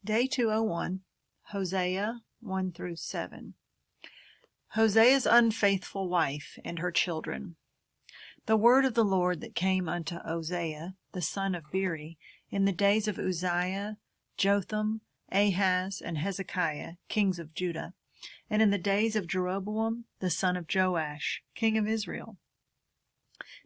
Day 201, Hosea 1 through 7. Hosea's unfaithful wife and her children. The word of the Lord that came unto Hosea, the son of Beeri, in the days of Uzziah, Jotham, Ahaz, and Hezekiah, kings of Judah, and in the days of Jeroboam, the son of Joash, king of Israel.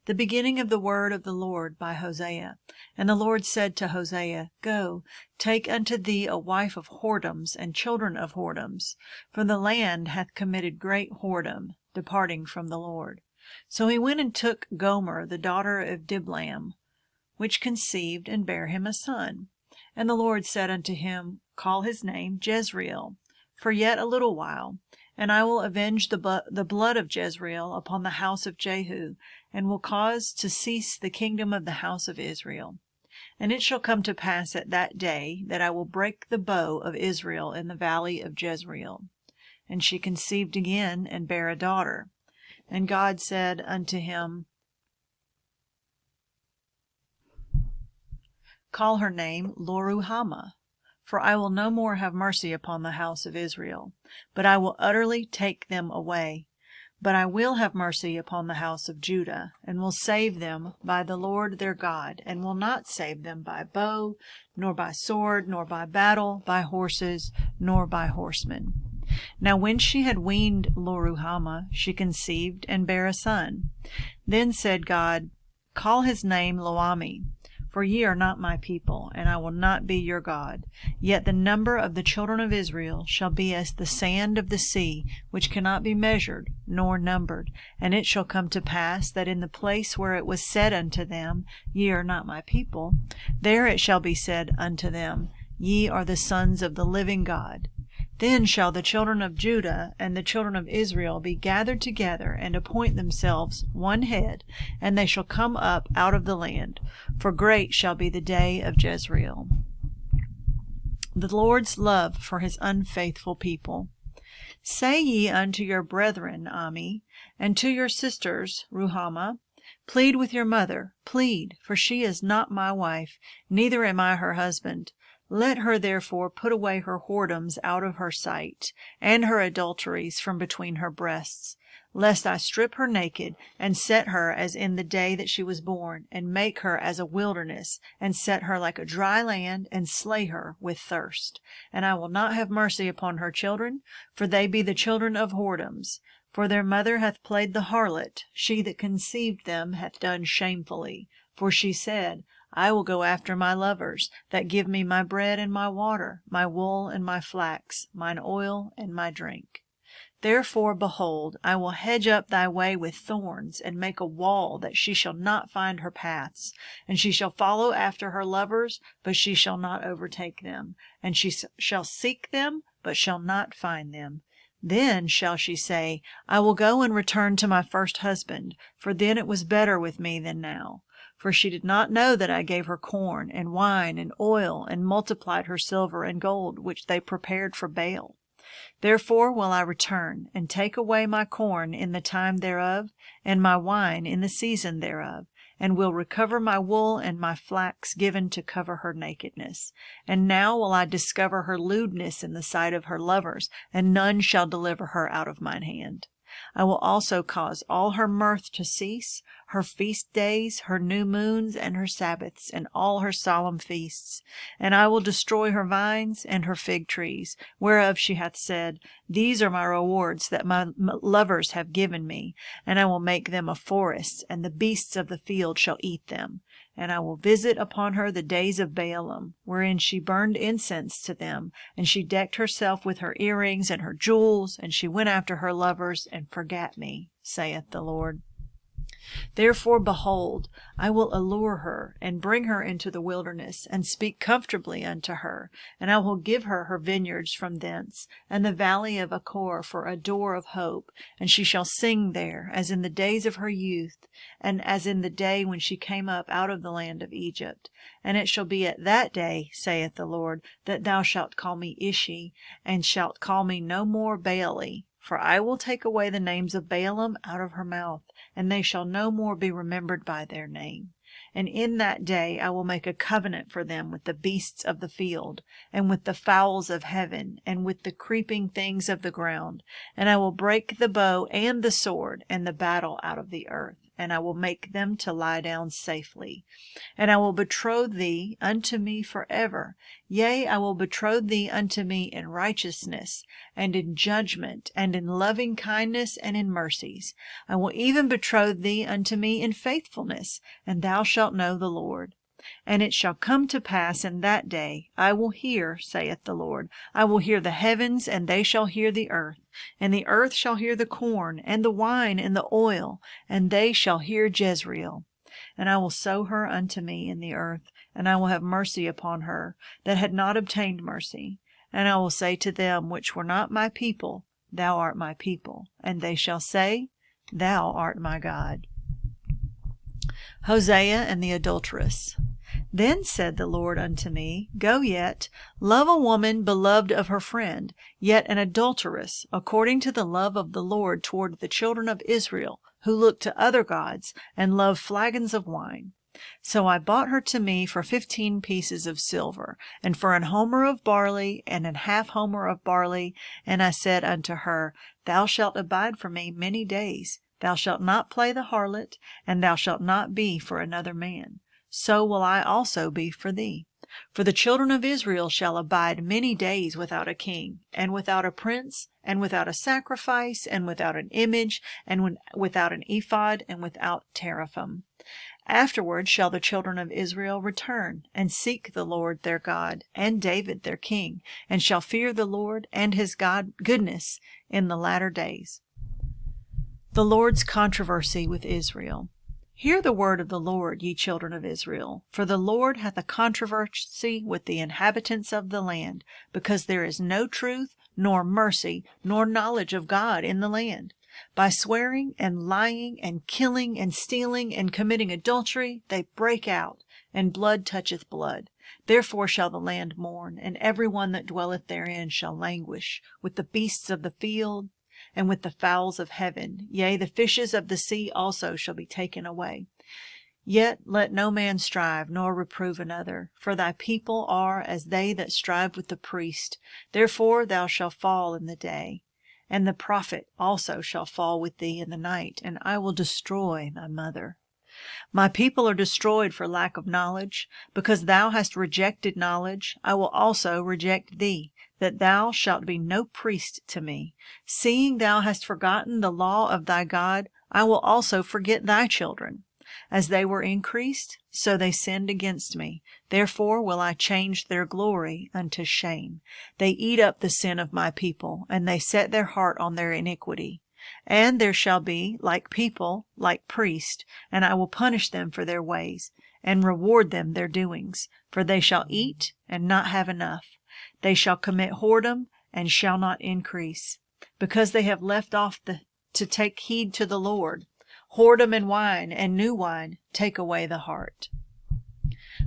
The beginning of the word of the Lord by Hosea. And the Lord said to Hosea, Go, take unto thee a wife of whoredoms and children of whoredoms, for the land hath committed great whoredom, departing from the Lord. So he went and took Gomer, the daughter of Diblaim, which conceived and bare him a son. And the Lord said unto him, Call his name Jezreel, for yet a little while, and I will avenge the blood of Jezreel upon the house of Jehu, and will cause to cease the kingdom of the house of Israel. And it shall come to pass at that day that I will break the bow of Israel in the valley of Jezreel. And she conceived again and bare a daughter. And God said unto him, Call her name Loruhamah, for I will no more have mercy upon the house of Israel, but I will utterly take them away. But I will have mercy upon the house of Judah, and will save them by the Lord their God, and will not save them by bow, nor by sword, nor by battle, by horses, nor by horsemen. Now when she had weaned Loruhamah, she conceived and bare a son. Then said God, Call his name Loami, for ye are not my people, and I will not be your God. Yet the number of the children of Israel shall be as the sand of the sea, which cannot be measured nor numbered. And it shall come to pass that in the place where it was said unto them, Ye are not my people, there it shall be said unto them, Ye are the sons of the living God. Then shall the children of Judah and the children of Israel be gathered together, and appoint themselves one head, and they shall come up out of the land, for great shall be the day of Jezreel. The Lord's love for his unfaithful people. Say ye unto your brethren, Ami, and to your sisters, Ruhamah, Plead with your mother, plead, for she is not my wife, neither am I her husband. Let her therefore put away her whoredoms out of her sight, and her adulteries from between her breasts, lest I strip her naked, and set her as in the day that she was born, and make her as a wilderness, and set her like a dry land, and slay her with thirst. And I will not have mercy upon her children, for they be the children of whoredoms. For their mother hath played the harlot, she that conceived them hath done shamefully. For she said, I will go after my lovers, that give me my bread and my water, my wool and my flax, mine oil and my drink. Therefore, behold, I will hedge up thy way with thorns, and make a wall, that she shall not find her paths. And she shall follow after her lovers, but she shall not overtake them. And she shall seek them, but shall not find them. Then shall she say, I will go and return to my first husband, for then it was better with me than now. For she did not know that I gave her corn and wine and oil, and multiplied her silver and gold, which they prepared for Baal. Therefore will I return, and take away my corn in the time thereof, and my wine in the season thereof, and will recover my wool and my flax given to cover her nakedness. And now will I discover her lewdness in the sight of her lovers, and none shall deliver her out of mine hand. I will also cause all her mirth to cease, her feast days, her new moons, and her Sabbaths, and all her solemn feasts. And I will destroy her vines and her fig trees, whereof she hath said, These are my rewards that my lovers have given me. And I will make them a forest, and the beasts of the field shall eat them. And I will visit upon her the days of Baalim, wherein she burned incense to them, and she decked herself with her earrings and her jewels, and she went after her lovers, and forgat me, saith the Lord. Therefore, behold, I will allure her, and bring her into the wilderness, and speak comfortably unto her, and I will give her her vineyards from thence, and the valley of Achor for a door of hope, and she shall sing there, as in the days of her youth, and as in the day when she came up out of the land of Egypt. And it shall be at that day, saith the Lord, that thou shalt call me Ishi, and shalt call me no more Baali. For I will take away the names of Baalim out of her mouth, and they shall no more be remembered by their name. And in that day I will make a covenant for them with the beasts of the field, and with the fowls of heaven, and with the creeping things of the ground. And I will break the bow and the sword and the battle out of the earth, and I will make them to lie down safely. And I will betroth thee unto me forever. Yea, I will betroth thee unto me in righteousness, and in judgment, and in loving kindness, and in mercies. I will even betroth thee unto me in faithfulness, and thou shalt know the Lord. And it shall come to pass in that day, I will hear, saith the Lord, I will hear the heavens, and they shall hear the earth, and the earth shall hear the corn, and the wine, and the oil, and they shall hear Jezreel. And I will sow her unto me in the earth, and I will have mercy upon her that had not obtained mercy. And I will say to them which were not my people, Thou art my people. And they shall say, Thou art my God. Hosea and the adulteress. Then said the Lord unto me, Go yet, love a woman beloved of her friend, yet an adulteress, according to the love of the Lord toward the children of Israel, who look to other gods, and love flagons of wine. So I bought her to me for 15 pieces of silver, and for an homer of barley, and an half homer of barley. And I said unto her, Thou shalt abide for me many days. Thou shalt not play the harlot, and thou shalt not be for another man. So will I also be for thee. For the children of Israel shall abide many days without a king, and without a prince, and without a sacrifice, and without an image, and without an ephod, and without teraphim. Afterward shall the children of Israel return, and seek the Lord their God, and David their king, and shall fear the Lord and his goodness in the latter days. The Lord's controversy with Israel. Hear the word of the Lord, ye children of Israel. For the Lord hath a controversy with the inhabitants of the land, because there is no truth, nor mercy, nor knowledge of God in the land. By swearing and lying and killing and stealing and committing adultery, they break out, and blood toucheth blood. Therefore shall the land mourn, and every one that dwelleth therein shall languish, with the beasts of the field, and with the fowls of heaven. Yea, the fishes of the sea also shall be taken away. Yet let no man strive, nor reprove another, for thy people are as they that strive with the priest. Therefore thou shalt fall in the day, and the prophet also shall fall with thee in the night, and I will destroy thy mother. My people are destroyed for lack of knowledge. Because thou hast rejected knowledge, I will also reject thee, that thou shalt be no priest to me. Seeing thou hast forgotten the law of thy God, I will also forget thy children. As they were increased, so they sinned against me. Therefore will I change their glory unto shame. They eat up the sin of my people, and they set their heart on their iniquity. And there shall be, like people, like priest, and I will punish them for their ways, and reward them their doings. For they shall eat, and not have enough. They shall commit whoredom, and shall not increase, because they have left off to take heed to the Lord. Whoredom and wine, and new wine, take away the heart.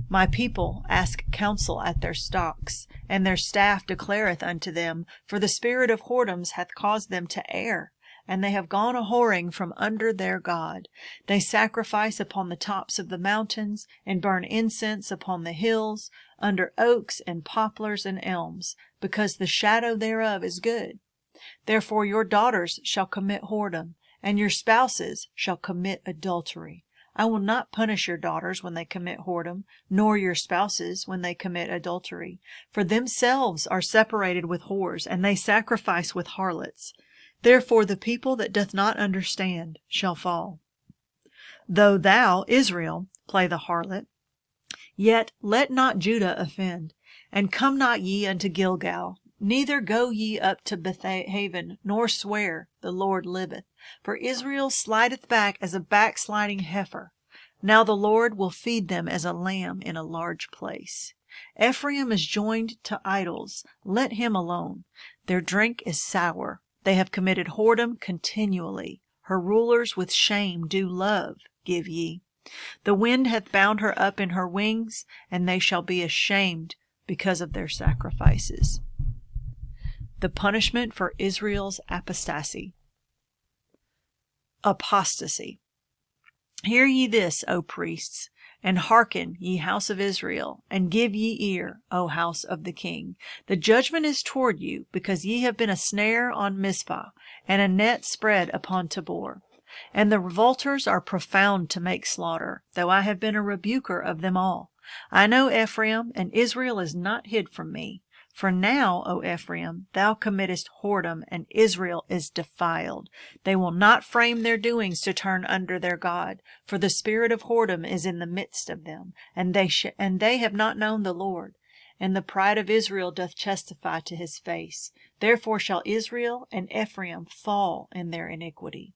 My people ask counsel at their stocks, and their staff declareth unto them, for the spirit of whoredoms hath caused them to err, and they have gone a whoring from under their God. They sacrifice upon the tops of the mountains, and burn incense upon the hills, under oaks and poplars and elms, because the shadow thereof is good. Therefore your daughters shall commit whoredom, and your spouses shall commit adultery. I will not punish your daughters when they commit whoredom, nor your spouses when they commit adultery. For themselves are separated with whores, and they sacrifice with harlots. Therefore the people that doth not understand shall fall. Though thou, Israel, play the harlot, yet let not Judah offend. And come not ye unto Gilgal, neither go ye up to Bethaven, nor swear, the Lord liveth. For Israel slideth back as a backsliding heifer. Now the Lord will feed them as a lamb in a large place. Ephraim is joined to idols, let him alone. Their drink is sour. They have committed whoredom continually. Her rulers with shame do love, give ye. The wind hath bound her up in her wings, and they shall be ashamed because of their sacrifices. The punishment for Israel's apostasy. Apostasy. Hear ye this, O priests, And hearken, ye house of Israel, and give ye ear, O house of the king. The judgment is toward you, because ye have been a snare on Mizpah, and a net spread upon Tabor. And the revolters are profound to make slaughter, though I have been a rebuker of them all. I know Ephraim, and Israel is not hid from me. For now, O Ephraim, thou committest whoredom, and Israel is defiled. They will not frame their doings to turn under their God, for the spirit of whoredom is in the midst of them, and they have not known the Lord. And the pride of Israel doth testify to his face. Therefore shall Israel and Ephraim fall in their iniquity.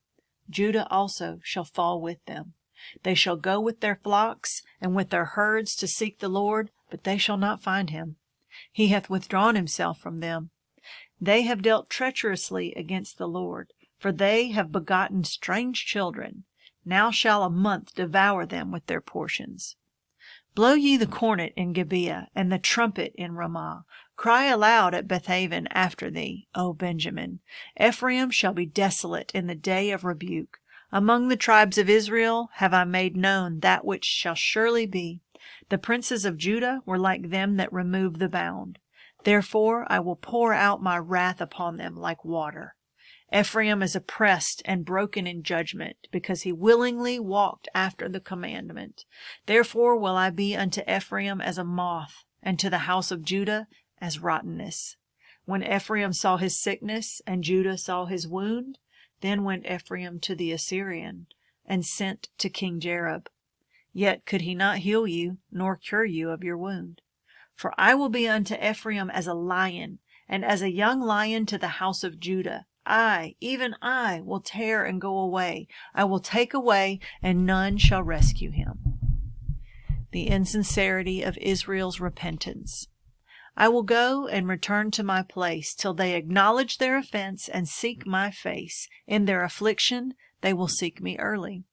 Judah also shall fall with them. They shall go with their flocks and with their herds to seek the Lord, but they shall not find him. He hath withdrawn himself from them. They have dealt treacherously against the Lord, for they have begotten strange children. Now shall a month devour them with their portions. Blow ye the cornet in Gibeah, and the trumpet in Ramah. Cry aloud at Bethaven after thee, O Benjamin. Ephraim shall be desolate in the day of rebuke. Among the tribes of Israel have I made known that which shall surely be. The princes of Judah were like them that remove the bound. Therefore I will pour out my wrath upon them like water. Ephraim is oppressed and broken in judgment, because he willingly walked after the commandment. Therefore will I be unto Ephraim as a moth, and to the house of Judah as rottenness. When Ephraim saw his sickness, and Judah saw his wound, then went Ephraim to the Assyrian, and sent to King Jareb. Yet could he not heal you, nor cure you of your wound. For I will be unto Ephraim as a lion, and as a young lion to the house of Judah. I, even I, will tear and go away. I will take away, and none shall rescue him. The insincerity of Israel's repentance. I will go and return to my place, till they acknowledge their offense and seek my face. In their affliction they will seek me early.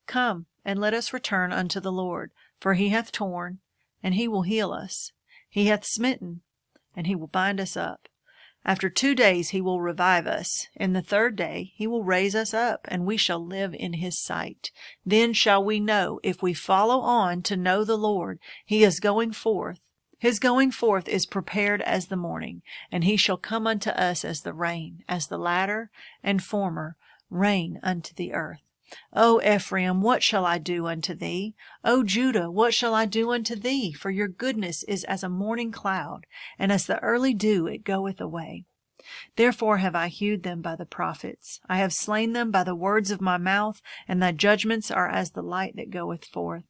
Come, and let us return unto the Lord, for he hath torn, and he will heal us. He hath smitten, and he will bind us up. After 2 days he will revive us. In the 3rd day he will raise us up, and we shall live in his sight. Then shall we know, if we follow on to know the Lord. He is going forth. His going forth is prepared as the morning, and he shall come unto us as the rain, as the latter and former rain unto the earth. O Ephraim, what shall I do unto thee? O Judah, what shall I do unto thee? For your goodness is as a morning cloud, and as the early dew it goeth away. Therefore have I hewed them by the prophets. I have slain them by the words of my mouth, and thy judgments are as the light that goeth forth.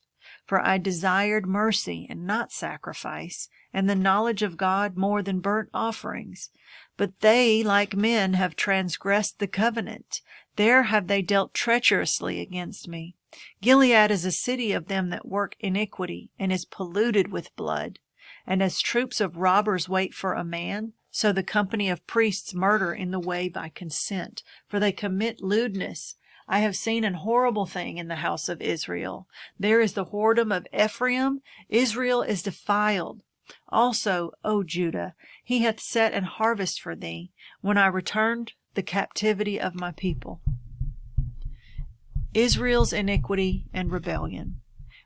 For I desired mercy and not sacrifice, and the knowledge of God more than burnt offerings. But they, like men, have transgressed the covenant. There have they dealt treacherously against me. Gilead is a city of them that work iniquity, and is polluted with blood. And as troops of robbers wait for a man, so the company of priests murder in the way by consent, for they commit lewdness. I have seen an horrible thing in the house of Israel. There is the whoredom of Ephraim. Israel is defiled. Also, O Judah, he hath set an harvest for thee, when I returned the captivity of my people. Israel's iniquity and rebellion.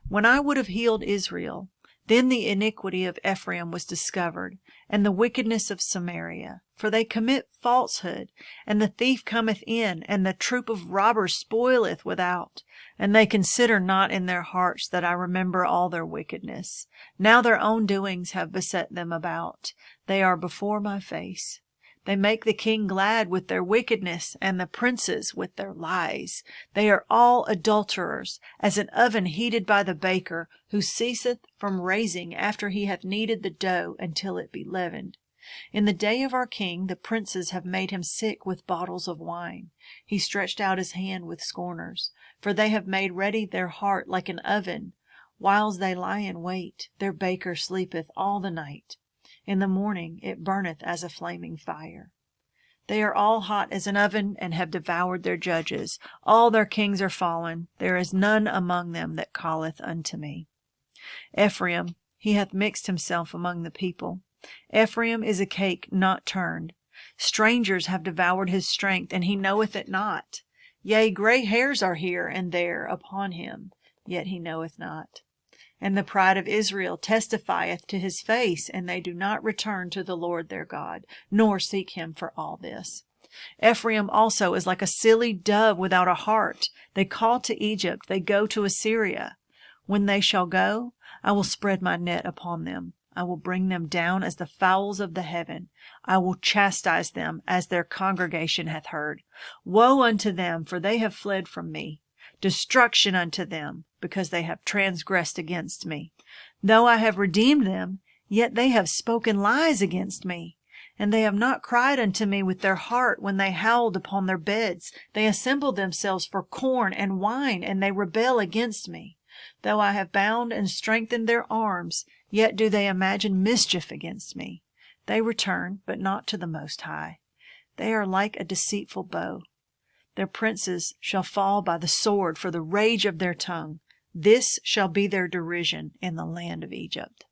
When I would have healed Israel, then the iniquity of Ephraim was discovered, and the wickedness of Samaria. For they commit falsehood, and the thief cometh in, and the troop of robbers spoileth without. And they consider not in their hearts that I remember all their wickedness. Now their own doings have beset them about. They are before my face. They make the king glad with their wickedness, and the princes with their lies. They are all adulterers, as an oven heated by the baker, who ceaseth from raising after he hath kneaded the dough until it be leavened. In the day of our king the princes have made him sick with bottles of wine. He stretched out his hand with scorners, for they have made ready their heart like an oven. Whiles they lie in wait, their baker sleepeth all the night. In the morning it burneth as a flaming fire. They are all hot as an oven, and have devoured their judges. All their kings are fallen. There is none among them that calleth unto me. Ephraim, he hath mixed himself among the people. Ephraim is a cake not turned. Strangers have devoured his strength, and he knoweth it not. Yea, gray hairs are here and there upon him, yet he knoweth not. And the pride of Israel testifieth to his face, and they do not return to the Lord their God, nor seek him for all this. Ephraim also is like a silly dove without a heart. They call to Egypt, they go to Assyria. When they shall go, I will spread my net upon them. I will bring them down as the fowls of the heaven. I will chastise them as their congregation hath heard. Woe unto them, for they have fled from me. Destruction unto them, because they have transgressed against me. Though I have redeemed them, yet they have spoken lies against me. And they have not cried unto me with their heart when they howled upon their beds. They assemble themselves for corn and wine, and they rebel against me. Though I have bound and strengthened their arms, yet do they imagine mischief against me. They return, but not to the Most High. They are like a deceitful bow. Their princes shall fall by the sword for the rage of their tongue. This shall be their derision in the land of Egypt.